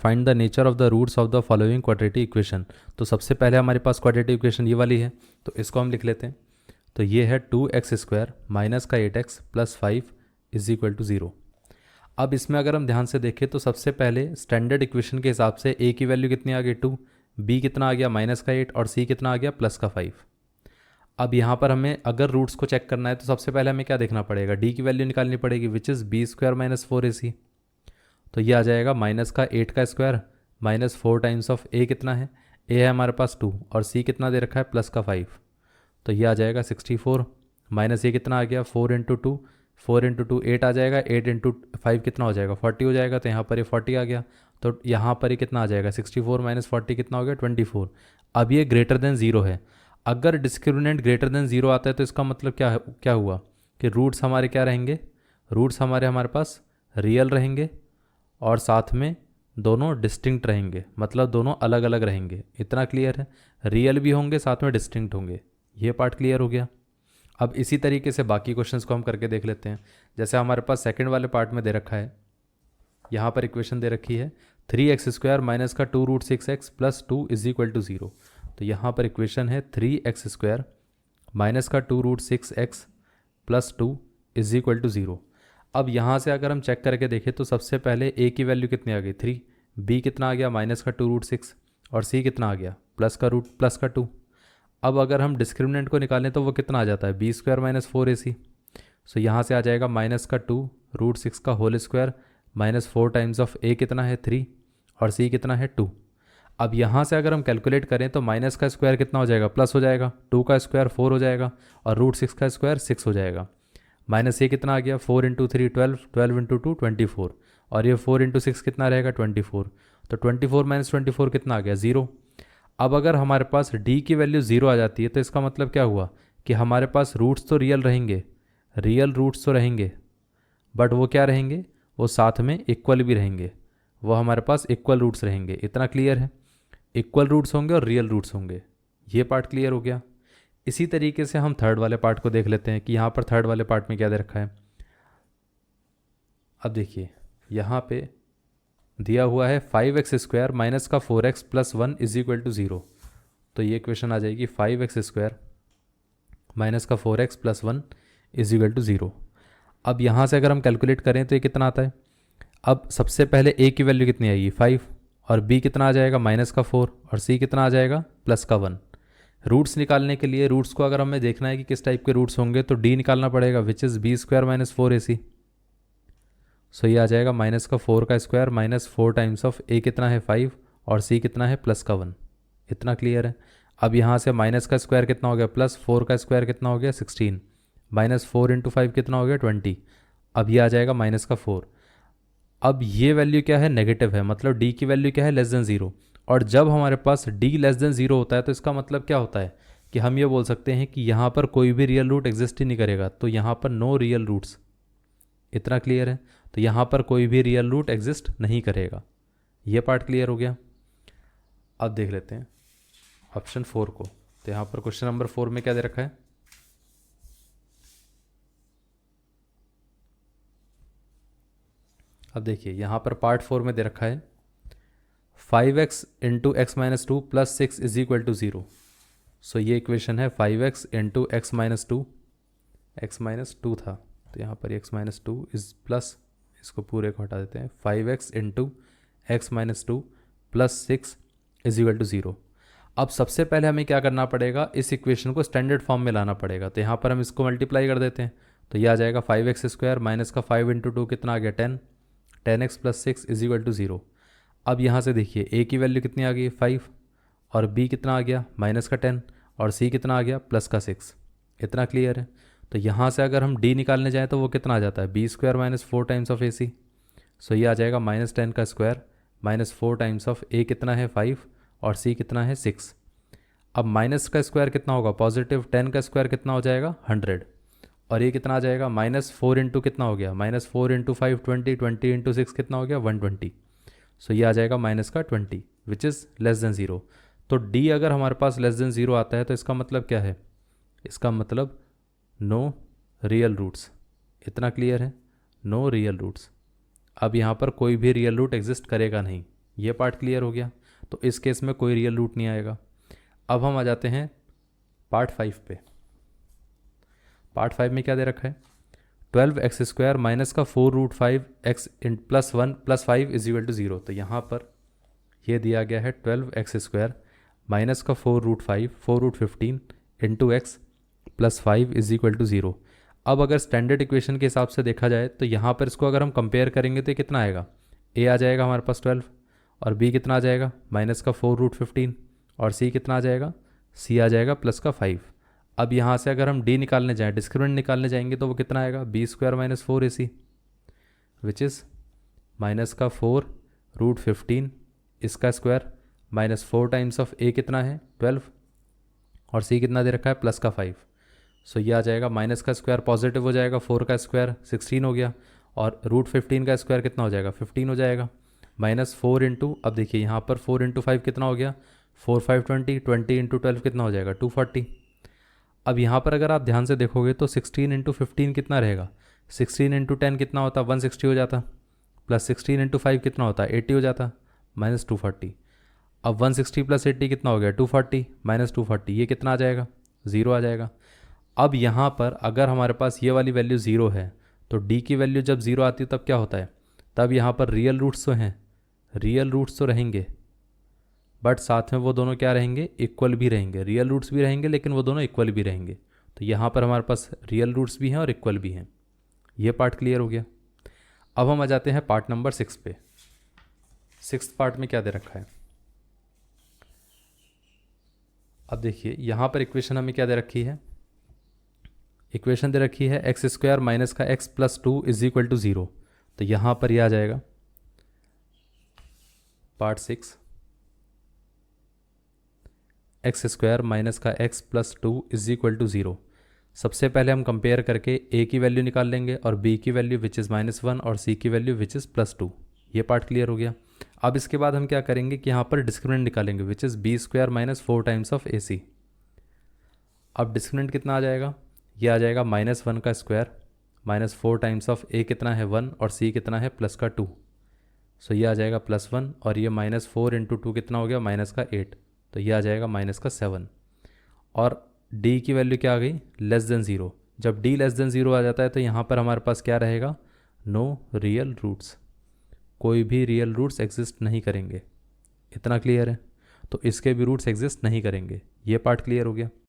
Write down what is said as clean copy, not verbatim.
Find the nature of the roots of the following quadratic equation. तो सबसे पहले हमारे पास क्वाड्रेटिक इक्वेशन ये वाली है, तो इसको हम लिख लेते हैं। तो ये है 2x² माइनस का 8x plus 5 is equal to 0। अब इसमें अगर हम ध्यान से देखें तो सबसे पहले स्टैंडर्ड इक्वेशन के हिसाब से a की वैल्यू कितनी आ गई 2, b कितना आ गया माइनस का 8 और c कितना आ गया प्लस का 5। अब यहाँ पर हमें अगर रूट्स को चेक करना है तो सबसे पहले हमें क्या देखना पड़ेगा, d की वैल्यू निकालनी पड़ेगी which is b² minus 4ac। तो ये आ जाएगा माइनस का 8 का square minus 4 times of a कितना है, a है हमारे पास 2 और c कितना दे रखा है प्लस का 5। तो ये आ जाएगा 64 माइनस ये कितना आ गया 4 इंटू 2, 4 इंटू 2 8 आ जाएगा, 8 इंटू 5 कितना हो जाएगा 40 हो जाएगा। तो यहाँ पर ये 40 आ गया, तो यहाँ पर ये कितना आ जाएगा 64 माइनस 40 कितना हो गया 24। अब ये ग्रेटर देन ज़ीरो है। अगर डिस्क्रिमिनेंट ग्रेटर देन ज़ीरो आता है तो इसका मतलब क्या हुआ कि रूट्स हमारे क्या रहेंगे, रूट्स हमारे पास रियल रहेंगे और साथ में दोनों डिस्टिंक्ट रहेंगे, मतलब दोनों अलग अलग रहेंगे। इतना क्लियर है, रियल भी होंगे साथ में डिस्टिंक्ट होंगे। ये पार्ट क्लियर हो गया। अब इसी तरीके से बाकी क्वेश्चंस को हम करके देख लेते हैं। जैसे हमारे पास सेकंड वाले पार्ट में दे रखा है, यहाँ पर इक्वेशन दे रखी है 3x² माइनस का 2√6x plus 2 is equal to 0। तो यहाँ पर इक्वेशन है 3x² माइनस का 2√6x plus 2 is equal to 0। अब यहाँ से अगर हम चेक करके देखें तो सबसे पहले a की वैल्यू कितनी आ गई 3, b कितना आ गया माइनस का 2√6 और c कितना आ गया प्लस का 2। अब अगर हम डिस्क्रिमिनेंट को निकालें तो वो कितना आ जाता है b² माइनस 4ac। सो यहाँ से आ जाएगा माइनस का 2√6 का whole square minus 4 times of a कितना है 3 और c कितना है 2। अब यहाँ से अगर हम कैलकुलेट करें तो माइनस का स्क्वायर कितना हो जाएगा प्लस हो जाएगा, 2 का स्क्वायर 4 हो जाएगा और √6 का स्क्वायर 6 हो जाएगा। माइनस ये कितना आ गया 4 इंटू 3 12, 12 इंटू 2 24 और ये 4 इंटू 6 कितना रहेगा 24। तो 24 माइनस 24 कितना आ गया 0। अब अगर हमारे पास d की वैल्यू 0 आ जाती है तो इसका मतलब क्या हुआ कि हमारे पास रूट्स तो रियल रहेंगे, रियल रूट्स तो रहेंगे, बट वो क्या रहेंगे, वो साथ में इक्वल भी रहेंगे, वो हमारे पास इक्वल रूट्स रहेंगे। इतना क्लियर है, इक्वल रूट्स होंगे और रियल रूट्स होंगे। ये पार्ट क्लियर हो गया। इसी तरीके से हम थर्ड वाले पार्ट को देख लेते हैं कि यहाँ पर थर्ड वाले पार्ट में क्या दे रखा है। अब देखिए यहाँ पे दिया हुआ है 5x² माइनस का 4x plus 1 is equal to 0। तो ये इक्वेशन आ जाएगी 5x² माइनस का 4x plus 1 is equal to 0। अब यहाँ से अगर हम कैलकुलेट करें तो ये कितना आता है। अब सबसे पहले a की वैल्यू कितनी आएगी 5 और b कितना आ जाएगा माइनस का 4 और c कितना आ जाएगा प्लस का 1। रूट्स निकालने के लिए रूट्स को अगर हमें देखना है कि किस टाइप के रूट्स होंगे तो d निकालना पड़ेगा which is b² minus 4ac। सो ये आ जाएगा माइनस का 4 का square minus 4 times of a कितना है 5 और c कितना है प्लस का 1। इतना क्लियर है। अब यहाँ से माइनस का स्क्वायर कितना हो गया प्लस 4 का स्क्वायर कितना हो गया 16 माइनस 4 इंटू 5 कितना हो गया 20। अब ये आ जाएगा माइनस का 4। अब ये वैल्यू क्या है नेगेटिव है, मतलब d की वैल्यू क्या है लेस देन 0। और जब हमारे पास d लेस देन 0 होता है तो इसका मतलब क्या होता है कि हम ये बोल सकते हैं कि यहाँ पर कोई भी रियल रूट एग्जिस्ट ही नहीं करेगा, तो यहाँ पर नो रियल रूट्स। इतना क्लियर है, तो यहाँ पर कोई भी रियल रूट एग्जिस्ट नहीं करेगा। ये पार्ट क्लियर हो गया। अब देख लेते हैं ऑप्शन 4 को। तो यहाँ पर क्वेश्चन नंबर 4 में क्या दे रखा है, अब देखिए यहाँ पर पार्ट 4 में दे रखा है 5x into x minus 2 plus 6 is equal to 0। So ये इक्वेशन है 5x into x minus 2, x minus 2 था तो यहाँ पर एक्स माइनस 2 इज प्लस, इसको पूरे को हटा देते हैं 5x into x minus 2 plus 6 is equal to 0। अब सबसे पहले हमें क्या करना पड़ेगा, इस इक्वेशन को स्टैंडर्ड फॉर्म में लाना पड़ेगा। तो यहाँ पर हम इसको मल्टीप्लाई कर देते हैं तो ये आ जाएगा 5x² माइनस का 5 इंटू 2 कितना आ गया 10, 10x plus 6 is equal to 0। अब यहाँ से देखिए a की वैल्यू कितनी आ गई 5 और b कितना आ गया माइनस का 10 और c कितना आ गया प्लस का 6। इतना क्लियर है। तो यहाँ से अगर हम d निकालने जाएँ तो वो कितना आ जाता है b² minus 4 times of ac। सो ये आ जाएगा माइनस 10 का square minus 4 times of a कितना है 5 और c कितना है 6। अब माइनस का स्क्वायर कितना होगा पॉजिटिव, 10 का स्क्वायर कितना हो जाएगा 100 और ये कितना आ जाएगा माइनस 4 इंटू कितना हो गया माइनस 4 इंटू 5 20, 20 इंटू 6 कितना हो गया 120। सो ये आ जाएगा माइनस का 20 विच इज़ लेस देन 0। तो d अगर हमारे पास लेस देन 0 आता है तो इसका मतलब क्या है, इसका मतलब नो रियल रूट्स। इतना क्लियर है, नो रियल रूट्स। अब यहाँ पर कोई भी रियल रूट एग्जिस्ट करेगा नहीं। ये पार्ट क्लियर हो गया। तो इस केस में कोई रियल रूट नहीं आएगा। अब हम आ जाते हैं पार्ट 5 पे। पार्ट 5 में क्या दे रखा है, 12x² माइनस का 4√5x plus 1 plus 5 is equal to 0। तो यहाँ पर ये दिया गया है 12x² माइनस का 4√15 into x plus 5 is equal to 0। अब अगर स्टैंडर्ड इक्वेशन के हिसाब से देखा जाए तो यहाँ पर इसको अगर हम कंपेयर करेंगे तो ये कितना आएगा, a आ जाएगा हमारे पास 12 और b कितना आ जाएगा माइनस का 4√15 और c कितना आ जाएगा, c आ जाएगा प्लस का 5। अब यहाँ से अगर हम d निकालने जाएँ, डिस्क्रिमिनेंट निकालने जाएंगे तो वो कितना आएगा, b² minus 4ac which is minus का 4√15 इसका square minus 4 times of a कितना है 12 और c कितना दे रखा है प्लस का 5। सो ये आ जाएगा माइनस का स्क्वायर पॉजिटिव हो जाएगा, 4 का स्क्वायर 16 हो गया और √15 का स्क्वायर कितना हो जाएगा 15 हो जाएगा माइनस 4 इंटू, अब देखिए यहाँ पर 4 इंटू 5 कितना हो गया 4 5 20, 20 इंटू 12 कितना हो जाएगा 240। अब यहाँ पर अगर आप ध्यान से देखोगे तो 16 इंटू 15 कितना रहेगा, 16 इंटू 10 कितना होता 160 हो जाता, प्लस 16 इंटू 5 कितना होता 80 हो जाता माइनस 240। अब 160 प्लस 80 कितना हो गया 240 माइनस 240, ये कितना आ जाएगा 0 आ जाएगा। अब यहाँ पर अगर हमारे पास ये वाली वैल्यू 0 है तो d की वैल्यू जब 0 आती है तब क्या होता है, तब यहाँ पर रियल रूट्स तो हैं, रियल रूट्स तो रहेंगे बट साथ में वो दोनों क्या रहेंगे, इक्वल भी रहेंगे। रियल रूट्स भी रहेंगे लेकिन वो दोनों इक्वल भी रहेंगे। तो यहाँ पर हमारे पास रियल रूट्स भी हैं और इक्वल भी हैं। ये पार्ट क्लियर हो गया। अब हम आ जाते हैं पार्ट नंबर 6 पे। 6th पार्ट में क्या दे रखा है, अब देखिए यहाँ पर इक्वेशन हमें क्या दे रखी है, इक्वेशन दे रखी है x² माइनस का x plus 2 is equal to 0। तो यहाँ पर यह आ जाएगा पार्ट 6 x² माइनस का x plus 2 is equal to 0। सबसे पहले हम कंपेयर करके a की वैल्यू निकाल लेंगे और b की वैल्यू विच इज़ -1 और c की वैल्यू विच इज़ +2। ये पार्ट क्लियर हो गया। अब इसके बाद हम क्या करेंगे कि यहाँ पर डिस्क्रिमिनेंट निकालेंगे which is b² minus 4 times of ac। अब डिस्क्रिमिनेंट कितना आ जाएगा, ये आ जाएगा -1 का square minus 4 times of a कितना है 1 और c कितना है प्लस का 2। सो ये आ जाएगा +1 और ये -4 इंटू 2 कितना हो गया माइनस का 8। तो ये आ जाएगा माइनस का 7 और d की वैल्यू क्या आ गई लेस देन 0। जब d लेस देन 0 आ जाता है तो यहाँ पर हमारे पास क्या रहेगा, नो रियल रूट्स, कोई भी रियल रूट्स एग्जिस्ट नहीं करेंगे। इतना क्लियर है। तो इसके भी रूट्स एग्जिस्ट नहीं करेंगे। ये पार्ट क्लियर हो गया।